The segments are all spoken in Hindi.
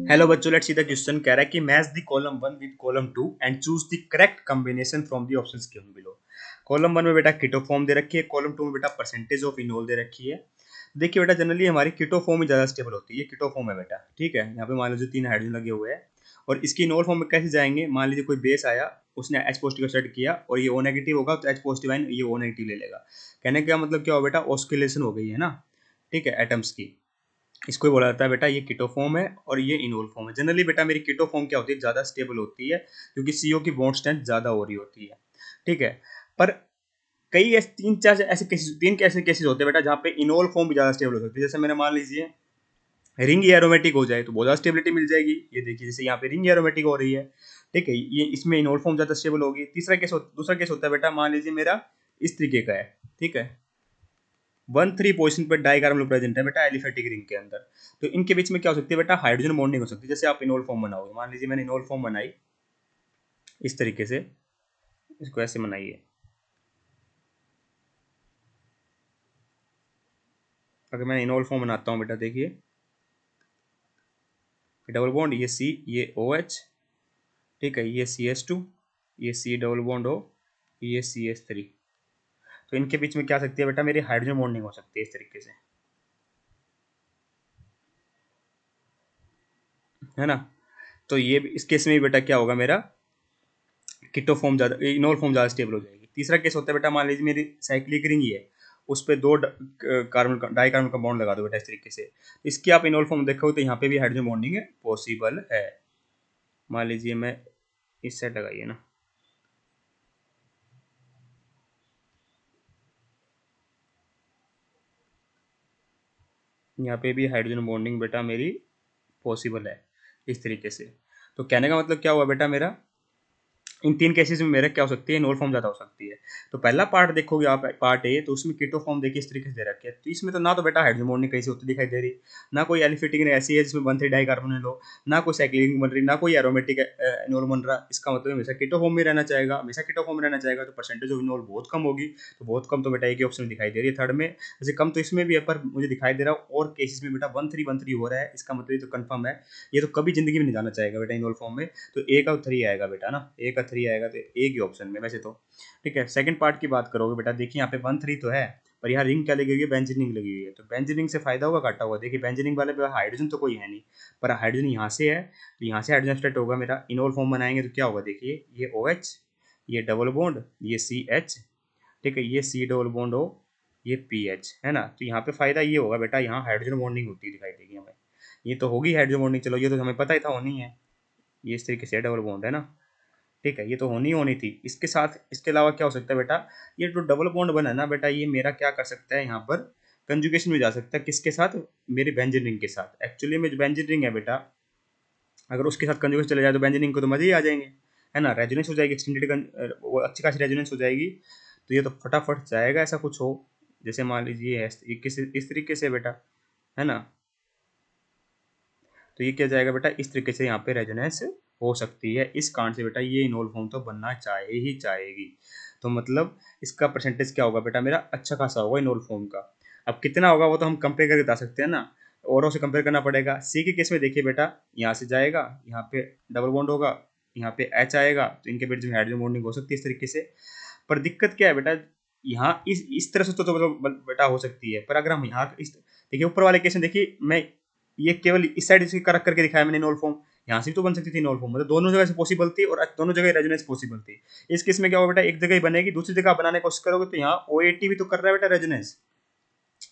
हेलो बच्चों, लेट्स सी द क्वेश्चन। कह रहा है कि match the column 1 with column 2 and choose the correct combination from the options given below. Column 1 में बेटा कीटो फॉर्म दे रखी है, कॉलम 2 में बेटा परसेंटेज ऑफ इनोल दे रखी है। देखिए बेटा, जनरली हमारी कीटो फॉर्म ही ज़्यादा स्टेबल होती है। कीटो फॉर्म है बेटा, ठीक है। यहाँ पे मान लीजिए 3 हाइड्रोजन लगे हुए हैं और इसकी इनोल फॉर्म में कैसे जाएंगे। मान लीजिए कोई बेस आया, उसने H पॉजिटिव सेट किया और ये O नेगेटिव होगा तो H पॉजिटिव आयन ये O नेगेटिव ले लेगा। कहने का मतलब क्या हो बेटा, ऑस्किलेशन हो गई है ना, ठीक है, एटम्स की। इसको ही बोला जाता है बेटा ये कीटो फॉर्म है और ये इनोल फॉर्म है। जनरली बेटा मेरी कीटो फॉर्म क्या होती है, ज़्यादा स्टेबल होती है क्योंकि CO की बॉन्ड स्ट्रेंथ ज़्यादा हो रही होती है, ठीक है। पर कई ऐसे तीन चार ऐसे केसेस, तीन ऐसे केसेस होते हैं बेटा जहाँ पे इनोल फॉर्म भी ज़्यादा स्टेबल हो सकती है। जैसे मैंने मान लीजिए रिंग एरोमेटिक हो जाए तो बहुत ज़्यादा स्टेबिलिटी मिल जाएगी। ये देखिए जैसे यहाँ पे रिंग एरोमेटिक हो रही है, ठीक है, ये इसमें इनोल फॉर्म ज़्यादा स्टेबल होगी। दूसरा केस होता है बेटा, मान लीजिए मेरा इस तरीके का है, ठीक है, 1,3 पोजीशन पर डाइकार्बोनिल प्रेजेंट है बेटा एलिफेटिक रिंग के अंदर। तो इनके बीच में क्या हो सकती है बेटा, हाइड्रोजन बॉन्डिंग हो सकती है। जैसे आप इनोल फॉर्म बनाओगे, मान लीजिए मैंने इनोल फॉर्म बनाई इस तरीके से, इसको ऐसे बनाइए। अगर मैं इनोल फॉर्म बनाता हूँ बेटा, देखिए डबल बॉन्ड, ये C, ये OH, ठीक है, ये CH2, ये C डबल बॉन्ड O, ये CH3। तो इनके बीच में क्या सकती है बेटा, मेरी हाइड्रोजन बॉन्डिंग हो सकती है इस तरीके से, है ना। तो ये इस केस में भी बेटा क्या होगा, मेरा कीटो फॉर्म ज़्यादा, इनोल फॉर्म ज़्यादा स्टेबल हो जाएगी। तीसरा केस होता है बेटा, मान लीजिए मेरी साइक्लिक रिंग ही है, उस पर दो कार्बन डाई कार्बन का बॉन्ड लगा दो बेटा इस तरीके से। इसकी आप इनोल फॉर्म देखोगे तो यहाँ पे भी हाइड्रोजन बॉन्डिंग है पॉसिबल है। मान लीजिए मैं इस साइड लगाइए ना, यहाँ पे भी हाइड्रोजन बॉन्डिंग बेटा मेरी पॉसिबल है इस तरीके से। तो कहने का मतलब क्या हुआ बेटा, मेरा इन तीन केसेस में मेरा क्या हो सकती है, इनोल फॉर्म ज़्यादा हो सकती है। तो पहला पार्ट देखोगे आप, पार्ट ए, तो उसमें कीटो फॉर्म देखिए इस तरीके से दे रखी है। तो इसमें तो ना तो बेटा हाइड्रोजन बॉन्डिंग कहीं से होती दिखाई दे रही, ना कोई एलिफेटिक रिंग ऐसी है जिसमें 1,3 डाई कार्बोनिल हो, ना कोई साइक्लिक रिंग बन रही, ना कोई एरोमेटिक इनोल बन रहा। इसका मतलब हमेशा कीटो फॉर्म में रहना चाहेगा, हमेशा कीटो फॉर्म में रहना चाहेगा, तो परसेंटेज ऑफ इनोल बहुत कम होगी। तो बहुत कम तो बेटा एक ही ऑप्शन दिखाई दे रही है थर्ड में। वैसे कम तो इसमें भी है, पर मुझे दिखाई दे रहा है और केसेस में बेटा 1,3 हो रहा है। इसका मतलब ये तो कंफर्म है, ये तो कभी जिंदगी में नहीं जाना चाहेगा बेटा इनोल फॉर्म में। तो ए का 3 आएगा बेटा ना, ए का 3 आएगा तो एक ही ऑप्शन में वैसे तो, ठीक है। सेकंड पार्ट की बात करोगे बेटा, देखिए यहाँ पे 1,3 तो है, पर यहाँ रिंग क्या लगी हुई है, बेंजीन रिंग लगी हुई है। तो बेंजीन रिंग से फायदा होगा घाटा होगा। देखिए बेंजीन रिंग वाले पे हाइड्रोजन तो कोई है नहीं, पर हाइड्रोजन यहाँ से है, तो यहाँ से हाइड्रोजन स्टार्ट होगा। मेरा इनोल फॉर्म बनाएंगे तो क्या होगा, देखिए ये OH, ये डबल बॉन्ड, ये CH, ठीक है, ये C डबल बॉन्ड O, ये PH, है ना। तो यहाँ पे फायदा ये होगा बेटा, यहाँ हाइड्रोजन बॉन्डिंग होती दिखाई देगी हमें। ये तो होगी हाइड्रोजन बॉन्डिंग, चलो ये तो हमें पता ही था होनी है। ये इस तरीके से डबल बॉन्ड है ना, ठीक है, ये तो होनी होनी थी। इसके साथ इसके अलावा क्या हो सकता है बेटा, ये जो डबल बॉन्ड बना है ना बेटा, ये मेरा क्या कर सकता है, यहाँ पर कंजुगेशन में जा सकता है। किसके साथ, मेरे बेंजीन रिंग के साथ। एक्चुअली में जो बेंजीन रिंग है बेटा, अगर उसके साथ कंजुगेशन चले जाए तो बेंजीन रिंग को तो मजे ही आ जाएंगे, है ना। रेजोनेंस हो जाएगी, एक्सटेंडेड वो अच्छी खासी रेजोनेंस हो जाएगी। तो ये तो फटाफट जाएगा, ऐसा कुछ हो। जैसे मान लीजिए इस तरीके से बेटा, है ना। तो ये क्या जाएगा बेटा, इस तरीके से यहाँ पे रेजोनेंस हो सकती है। इस कारण से बेटा ये इनोल फॉर्म तो बनना चाहे ही चाहेगी। तो मतलब इसका परसेंटेज क्या होगा बेटा, मेरा अच्छा खासा होगा इनोल फॉर्म का। अब कितना होगा वो तो हम कंपेयर करके बता सकते हैं ना, औरों से कंपेयर करना पड़ेगा। सी के केस में देखिए बेटा, यहाँ से जाएगा, यहाँ पे डबल बॉन्ड होगा, यहाँ पे H आएगा, तो इनके बीच में हाइड्रोजन बॉन्डिंग हो सकती है इस तरीके से। पर दिक्कत क्या है बेटा, यहाँ इस तरह से तो बेटा हो सकती है, पर अगर हम यहाँ इस देखिए ऊपर वाले केस में देखिए, मैं ये केवल इस साइड से करक करके दिखाया मैंने इनोल फॉर्म, यहाँ से भी तो बन सकती थी इनोल फॉर्म, मतलब दोनों जगह से पॉसिबल थी और दोनों जगह रेजोनेंस पॉसिबल थी। इस केस में क्या होगा बेटा, एक जगह ही बनेगी, दूसरी जगह बनाने की कोशिश करोगे तो यहाँ OAT भी तो कर रहा है बेटा रेजोनेंस,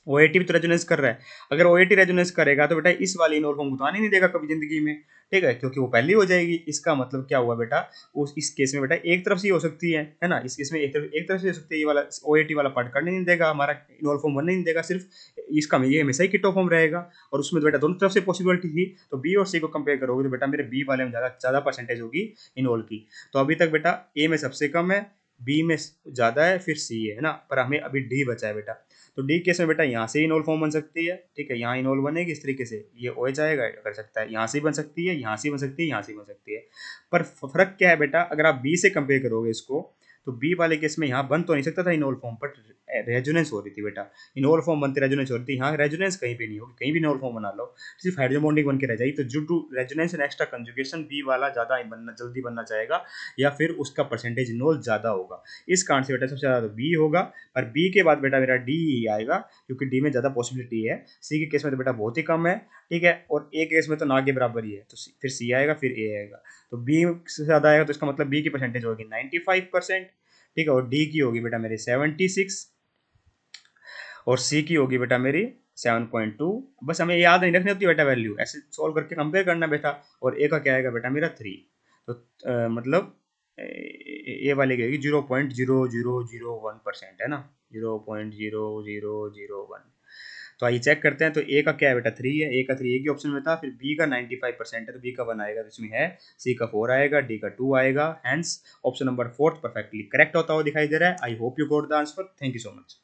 OAT भी तो रेजोनेंस कर रहा है। अगर OAT रेजोनेंस करेगा तो बेटा इस वाली इनोल फॉर्म को तो आने नहीं देगा कभी जिंदगी में, ठीक है, क्योंकि वो पहली हो जाएगी। इसका मतलब क्या हुआ बेटा, उस इस केस में बेटा एक तरफ से हो सकती है ना। इस केस में एक तरफ से हो सकती है, ये वाला OAT वाला पार्ट करने नहीं देगा, हमारा इनोल फॉर्म बनने नहीं देगा। सिर्फ इसका ये हमेशा ही कीटो फॉर्म रहेगा, और उसमें तो बेटा दोनों तरफ से पॉसिबिलिटी थी। तो बी और सी को कंपेयर करोगे तो बेटा मेरे बी वाले में ज़्यादा ज़्यादा परसेंटेज होगी इनोल की। तो अभी तक बेटा ए में सबसे कम है, बी में ज़्यादा है, फिर सी है ना, पर हमें अभी डी बचा है बेटा। तो डी केस में बेटा यहाँ से इनोल फॉर्म बन सकती है, ठीक है, यहाँ इनोल बनेगी इस तरीके से, ये OH आएगा, कर सकता है, यहाँ से बन सकती है, यहाँ से बन सकती है, यहाँ से बन सकती है। पर फर्क क्या है बेटा, अगर आप बी से कंपेयर करोगे इसको, तो बी वाले केस में यहाँ बन तो नहीं सकता था इनोल फॉर्म, बट रेजोनेंस हो रही थी बेटा, इनोल फॉर्म बनते रेजोनेंस हो रही थी, यहाँ रेजोनेंस कहीं भी नहीं होगी, कहीं भी इनोल फॉर्म बना लो, सिर्फ हाइड्रोजन बॉन्डिंग बन के रह जाएगी। तो due to resonance and extra conjugation b वाला ज़्यादा बनना, जल्दी बनना चाहेगा, या फिर उसका परसेंटेज इनोल ज़्यादा होगा। इस कारण से बेटा सबसे ज़्यादा तो बी होगा, और बी के बाद बेटा मेरा डी आएगा, क्योंकि डी में ज़्यादा पॉसिबिलिटी है। सी के केस में तो बेटा बहुत ही कम है, ठीक है, और ए केस में तो ना के बराबर ही है, तो फिर सी आएगा, फिर ए आएगा। तो बी से ज़्यादा आएगा तो इसका मतलब बी की परसेंटेज होगी 95%, ठीक है, और डी की होगी बेटा मेरी 76, और सी की होगी बेटा मेरी 7.2। बस हमें याद नहीं रखनी होती बेटा वैल्यू, ऐसे सॉल्व करके कंपेयर करना बेटा। और ए का क्या आएगा बेटा मेरा 3। तो मतलब ए वाले की होगी 0.0001% है ना, 0.0001। तो आइए चेक करते हैं। तो ए का क्या है बेटा 3 है, ए का 3 ए की ऑप्शन में था, फिर बी का 95% है तो बी का 1 आएगा, तो इसमें है, सी का 4 आएगा, डी का 2 आएगा। Hence option number 4 perfectly correct होता हुआ दिखाई दे रहा है। I hope you got the answer. Thank you so much.